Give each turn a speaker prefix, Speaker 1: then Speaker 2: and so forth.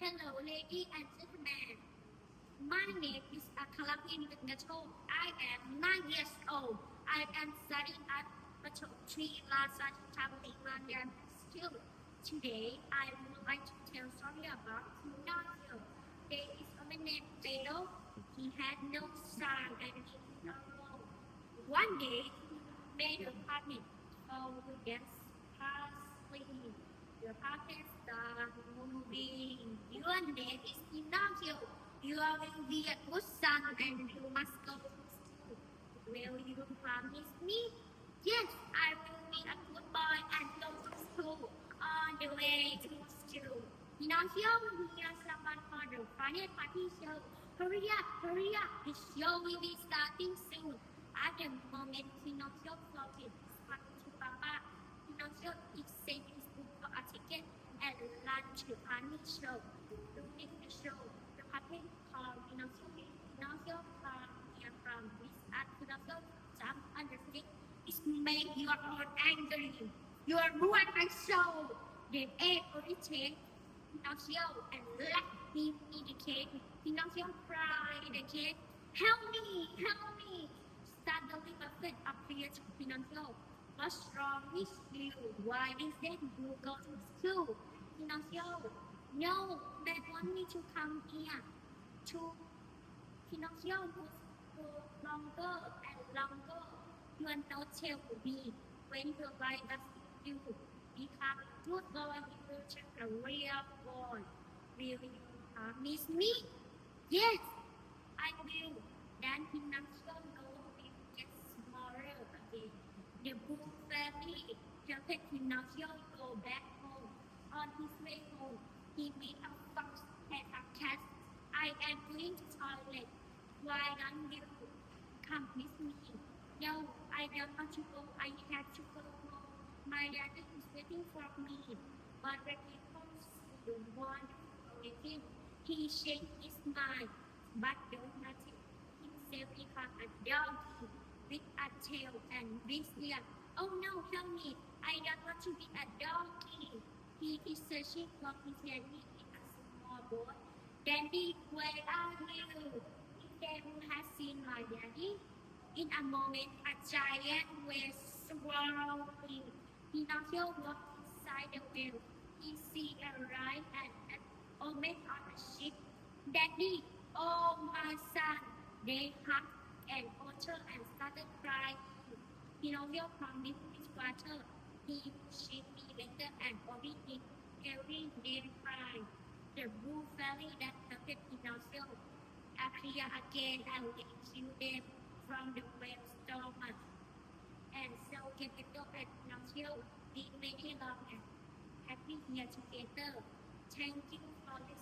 Speaker 1: Hello, ladies and gentlemen. My name is Akalapin Vignato. I am 9 years old. I am studying at Pacho Tree Lhasa Tamiliman School. Today, I would like to tell story about Pinocchio. There is a man named Pedro. He had no son and he was alone. One day, he made a picnic against parsley. The puppet star moving. Your name is Pinocchio. You will be a good son and you must go to school. Will you promise me? Yes, I will be a good boy and go to school on the way to school. Pinocchio, here's someone for the funny party show. Hurry up, the show will be starting soon. At the moment, Pinocchio floated his money to Papa. Pinocchio is saving his book for a ticket and lunch to funny show. During the show, the puppet called Pinocchio. Pinocchio called here from this at Pinocchio jump under stick. It made your heart angry. You are ruined my soul. Then ate irritate Pinocchio and left him in the cave. Pinocchio cried again. Help me! Help me! Suddenly a fit appeared to Pinocchio. What's wrong with you? Why didn't you go to school? Pinocchio, no, they want me to come here. To Pinocchio would go longer and longer. You are not tell me when you write that you become a good boy, you will turn a real boy. Will you promise me? Yes, I will. Then Pinocchio will get smaller again. The Blue family helped Pinocchio go back home. On his way home, he met a fox and a cat. I am going to toilet. Why don't you come with me? No, I don't want to go. I have to go home. My daddy is waiting for me. But when he comes, the one with him, he changed his mind. But don't notice himself become a donkey with a tail and big ears. Oh no, help me! I don't want to be a donkey. He is searching for his daddy in a small boat. Daddy, where are you? If you have seen my daddy, in a moment a giant whale swallowed him. Pinocchio walked inside the whale. He see a lion and an omen on a ship. Daddy, oh my son! They hugged an otter and started crying. Pinocchio promised his father he would ship me later and everything. Every day cried. The blue fairy that helped Pinocchio appear again and rescue them from the whale's stomach. And so Geppetto and Pinocchio live many long and happy years together. Thank you for listening.